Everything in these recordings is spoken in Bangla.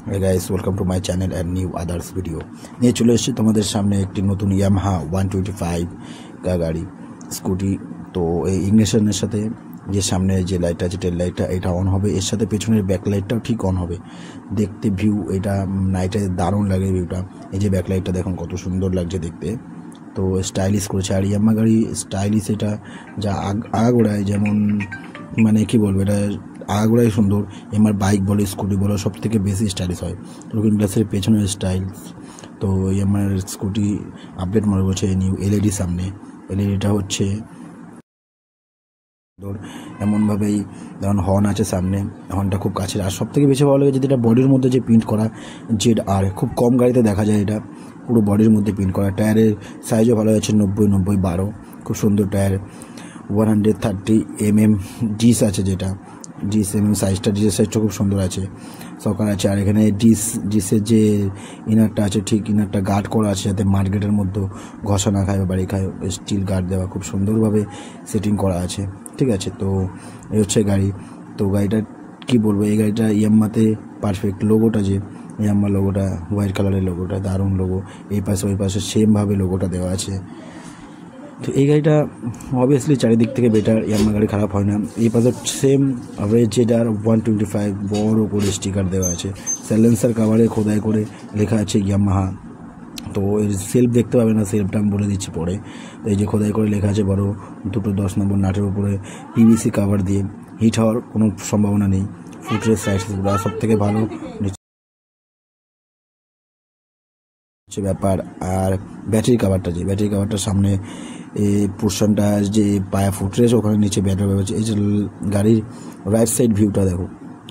Hey guys, welcome to my channel and new others video নিয়ে চলে এসেছি তোমাদের সামনে একটি নতুন ইয়ামাহা 125 গাড়ি স্কুটি। তো এই ইগনিশনের সাথে যে সামনে যে লাইট আছে টেল লাইটটা এটা অন হবে, এর সাথে পেছনের ব্যাক লাইটটাও ঠিক অন হবে। দেখতে ভিউ এটা নাইটে দারুণ লাগে ভিউটা। এই যে ব্যাক লাইটটা দেখুন কত সুন্দর লাগছে দেখতে, তো স্টাইলিশ করেছে। আর ইয়ামাহা গাড়ি স্টাইলিশ, এটা যা আগাগোড়ায় যেমন মানে কি বলবো, এটা আগাগোড়াই সুন্দর। আমার বাইক বলো স্কুটি বলো সব থেকে বেশি স্টাইলিশ হয় লুকিং গ্লাসের পেছনের স্টাইল। তো আমার স্কুটি আপডেট মনে করছে নিউ এলইডি সামনে, এলইডিটা হচ্ছে এমনভাবেই যেমন হর্ন আছে সামনে, হর্নটা খুব কাছে। আর সব থেকে বেশি ভালো লাগে যেটা বডির মধ্যে যে প্রিন্ট করা জেড আর খুব কম গাড়িতে দেখা যায়, এটা পুরো বডির মধ্যে প্রিন্ট করা। টায়ারের সাইজও ভালো আছে 90-90-12, খুব সুন্দর টায়ার। 130 mm ডিস আছে, যেটা ডিস সাইজটা, ডিসের সাইজটা খুব সুন্দর আছে, সকার আছে। আর এখানে ডিসের যে ইনারটা আছে ঠিক ইনারটা গার্ড করা আছে যাতে মার্কেটের মধ্যে ঘষা না খায় বা বাড়ি খায়, স্টিল গার্ড দেওয়া খুব সুন্দরভাবে সেটিং করা আছে, ঠিক আছে। তো এই হচ্ছে গাড়ি। তো গাড়িটা কি বলবো, এই গাড়িটা ইয়ামাহাতে পারফেক্ট। লোগোটা যে ইয়ামাহা লোগোটা হোয়াইট কালারের লোগোটা দারুণ লোগো, এই পাশে ওই পাশে সেমভাবে লোগোটা দেওয়া আছে। তো এই গাড়িটা অবভিয়াসলি চারিদিক থেকে বেটার, ইয়ামাহা গাড়ি খারাপ হয় না। এই পাশে সেম জেডার 125 বড় করে স্টিকার দেওয়া আছে, সাইলেন্সার কাভারে খোদাই করে লেখা আছে ইয়ামাহা। তো এর সেলফ দেখতে পাবে না, সেলফটা আমি বলে দিচ্ছি পরে। তো এই যে খোদাই করে লেখা আছে বড় দুটো 10 নম্বর নাটের উপরে পিভিসি কাভার দিয়ে, হিট হওয়ার কোনো সম্ভাবনা নেই। ফুটরেস সাইড সব থেকে ভালো ব্যাপার। আর ব্যাটারি কাভারটা, যে ব্যাটারি কাভারটার সামনে এই পোর্শনটা যে পায়া ফুটরেস ওখানে নিচে ব্যাটারি ব্যবহার। এই যে গাড়ির রাইট সাইড ভিউটা দেখো,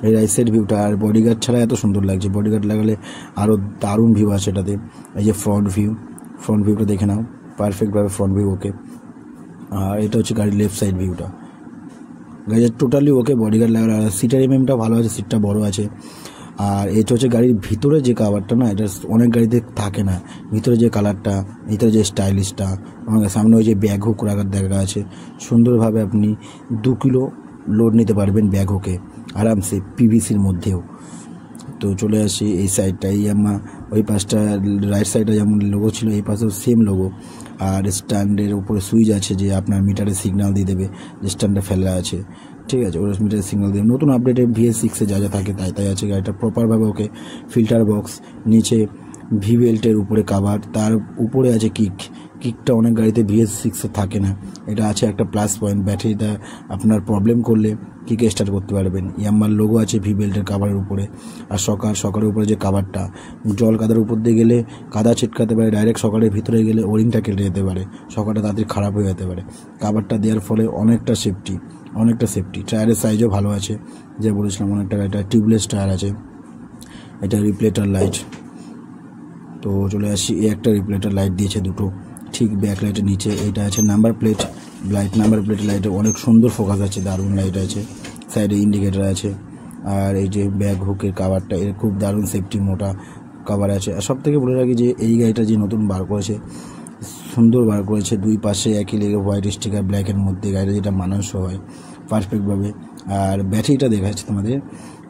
এই রাইট সাইড ভিউটা আর বডিগার্ড ছাড়া এত সুন্দর লাগছে, বডিগার্ড লাগালে আরও দারুণ ভিউ আছে এটাতে। এই যে ফ্রন্ট ভিউটা দেখে নাও, পারফেক্টভাবে ফ্রন্ট ভিউ ওকে। আর এটা হচ্ছে গাড়ির লেফট সাইড ভিউটা, গাড়িটা টোটালি ওকে, বডিগার্ড লাগালে। আর সিটার এমএমটা ভালো আছে, সিটটা বড় আছে। আর এটা হচ্ছে গাড়ির ভিতরে যে কাভারটা না, এটা অনেক গাড়িতে থাকে না, ভিতরে যে কালারটা, ভিতরে যে স্টাইলিশটা, সামনে ওই যে ব্যাগ হুক রাখার দেখা আছে সুন্দরভাবে। আপনি 2 কিলো লোড নিতে পারবেন ব্যাগ হুকে আরামসে, পিভিসির মধ্যেও। তো চলে আসি এই সাইডটা, এই আমার ওই পাশটা রাইট সাইডে যেমন লোগো ছিল এই পাশেও সেম লোগো। আর স্ট্যান্ডের উপরে সুইচ আছে যে আপনার মিটারে সিগন্যাল দিয়ে দেবে যে স্ট্যান্ডে ফেলা আছে, ঠিক আছে। ওরা মিটারে সিগন্যাল দিয়ে নতুন আপডেটে VS6-এ যা যা থাকে তাই আছে। গাড়িটা প্রপারভাবে ওকে, ফিল্টার বক্স নিচে, ভি বেল্টের উপরে কাভার, তার উপরে আছে কিকটা অনেক গাড়িতে VS6-এ থাকে না, এটা আছে একটা প্লাস পয়েন্ট। ব্যাটারিটা আপনার প্রবলেম করলে কিকে স্টার্ট করতে পারবেন। ইয়ামাহার লোগো আছে ভি বেল্টের কাভারের উপরে। আর সকারের উপরে যে কাভারটা, জল কাদার উপর দিয়ে গেলে কাদা ছিটকাতে পারে, ডাইরেক্ট সকারের ভিতরে গেলে ওরিংটা কেটে যেতে পারে, সকারটা তাড়াতাড়ি খারাপ হয়ে যেতে পারে। কাভারটা দেওয়ার ফলে অনেকটা সেফটি। টায়ারের সাইজও ভালো আছে, যে বলেছিলাম অনেকটা। এটা টিউবলেস টায়ার আছে, এটা রিফ্লেক্টর লাইট। তো চলে আসি, একটা রিফ্লেক্টর লাইট দিয়েছে দুটো ঠিক ব্যাক লাইটের নিচে। এটা আছে number plate light, number plate লাইটে অনেক সুন্দর ফোকাস আছে, দারুণ লাইট আছে। সাইডে ইন্ডিকেটার আছে। আর এই যে ব্যাগ হুকের কাভারটা, এর খুব দারুণ সেফটি, মোটা কাভার আছে। আর সব থেকে বলে রাখি যে এই গাড়িটা যে নতুন বার করেছে, সুন্দর বার করেছে, দুই পাশে একই লেগে হোয়াইট স্টিকার ব্ল্যাকের মধ্যে, গাড়িটা যেটা মানানসই হয় পারফেক্টভাবে। আর ব্যাটারিটা দেখা যাচ্ছে তোমাদের,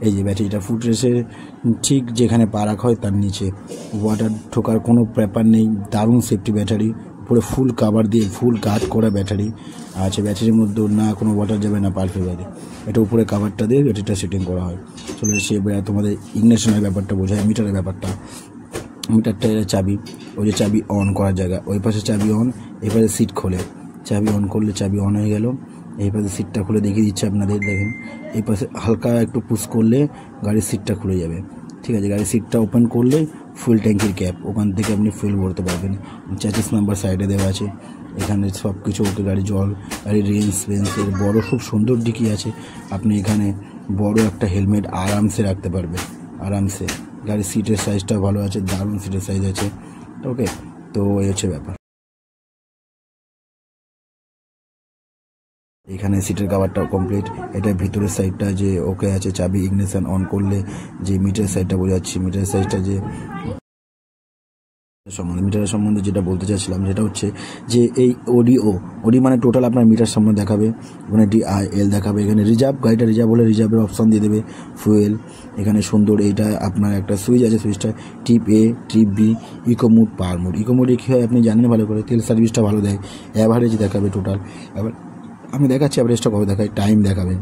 এই যে ব্যাটারিটা ফুটরেসের ঠিক যেখানে পা রাখা হয় তার নিচে, ওয়াটার ঢোকার কোনো ব্যাপার নেই, দারুণ সেফটি ব্যাটারি। উপরে ফুল কাভার দিয়ে ফুল গার্ড করা ব্যাটারি আছে, ব্যাটারির মধ্যে না কোনো ওয়াটার যাবে না পারফেক্টভাবে। এটা উপরে কাভারটা দিয়ে ব্যাটারিটা সেটিং করা হয়। চলে এসে তোমাদের ইগনিশনের ব্যাপারটা বোঝায়, মিটারের ব্যাপারটা। মিটারটা চাবি, ওই যে চাবি অন করার জায়গা, ওই পাশে চাবি অন, এই পাশে সিট খোলে, চাবি অন করলে চাবি অন হয়ে গেল। এই পাশে সিটটা খুলে দেখিয়ে দিচ্ছে আপনাদের, দেখেন এই পাশে হালকা একটু পুশ করলে গাড়ির সিটটা খুলে যাবে, ঠিক আছে। গাড়ির সিটটা ওপেন করলে ফুল ট্যাঙ্কির ক্যাপ, ওখান থেকে আপনি ফুল ভরতে পারবেন। চ্যাসিস নাম্বার সাইডে দেওয়া আছে, এখানে সব কিছু ওকে। গাড়ি গাড়ির রেঞ্জের বড় খুব সুন্দর ডিকি আছে, আপনি এখানে বড় একটা হেলমেট আরামসে রাখতে পারবেন, আরামসে। গাড়ির সিটের সাইজটা ভালো আছে, দারুণ সিটের সাইজ আছে, ওকে। তো এই হচ্ছে ব্যাপার। এখানে সিটের কাভারটাও কমপ্লিট। এটা ভিতরের সাইডটা যে ওকে আছে, চাবি ইগনিশন অন করলে যে মিটার সাইডটা বোঝাচ্ছি, মিটার সাইডটা যে মিটারের সম্বন্ধে যেটা বলতে চাইছিলাম সেটা হচ্ছে যে এই ওডি মানে টোটাল আপনার মিটার সম্বন্ধে দেখাবে, ওখানে DIL দেখাবে, এখানে রিজার্ভ, গাড়িটা রিজার্ভ হলে রিজার্ভের অপশান দিয়ে দেবে, ফুয়েল, এখানে সুন্দর এইটা আপনার একটা সুইচ আছে, সুইচটা trip A, trip B, eco mode, power mode. Eco মোডে কী হয় আপনি জানেন ভালো করে, তেল সার্ভিসটা ভালো দেয়, অ্যাভারেজ দেখাবে টোটাল। এবার আমি দেখাচ্ছি অ্যাভারেজটা কবে দেখায়, টাইম দেখাবে,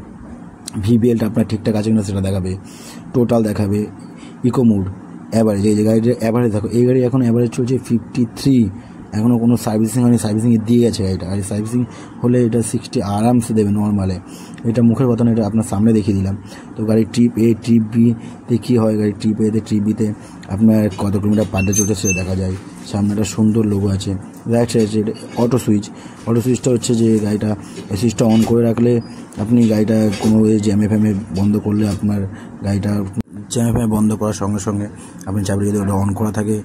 VBLটা আপনার ঠিকঠাক আছে কিনা সেটা দেখাবে, টোটাল দেখাবে, ইকো মোড, অ্যাভারেজ, এই যে গাড়ির অ্যাভারেজ দেখো, এই গাড়ি এখন অ্যাভারেজ চলছে 53, এখনও কোনো সার্ভিসিং হয়নি, সার্ভিসিংয়ে দিয়ে গেছে গাড়িটা। আর সার্ভিসিং হলে এটা 60 আরামসে দেবে নর্মালে, এটা মুখের কথা না, এটা আপনার সামনে দেখিয়ে দিলাম। তো গাড়ির ট্রিপ A, ট্রিপ B-তে কী হয়, গাড়ির ট্রিপ A-তে, ট্রিপ B-তে আপনার কত কিলোমিটার পার ডে চলছে সেটা দেখা যায়। সামনে একটা সুন্দর লোগো আছে, রাইট সাইডে অটো সুইচটা হচ্ছে যে গাড়িটা এই সুইচটা অন করে রাখলে আপনি গাড়িটা কোনো জ্যামে ফ্যামে বন্ধ করলে আপনার গাড়িটা জ্যামে বন্ধ করার সঙ্গে সঙ্গে আপনি চাবি যদি ওটা অন করা থাকে,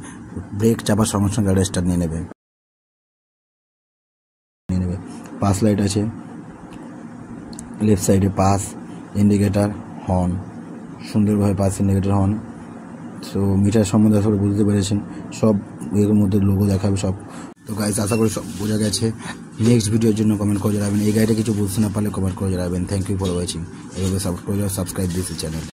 ব্রেক চাপার সঙ্গে সঙ্গে গাড়ি স্টার্ট নিয়ে নেবে। পাস লাইট আছে, লেফট সাইডে পাস, ইন্ডিকেটার, হর্ন, সুন্দরভাবে pass, indicator, horn. So meter সম্বন্ধে আসলে বুঝতে পেরেছেন, সব এর মধ্যে লোগো দেখাবে সব। তো গাইস আশা করি সব বোঝা গেছে। নেক্সট ভিডিওর জন্য কমেন্ট করে জানাবেন, এই গাড়িটা কিছু বুঝতে না পারলে কমেন্ট করে জানাবেন। থ্যাংক ইউ ফর ওয়াচিং, এভাবে সাবস্ক্রাইব দিস চ্যানেল।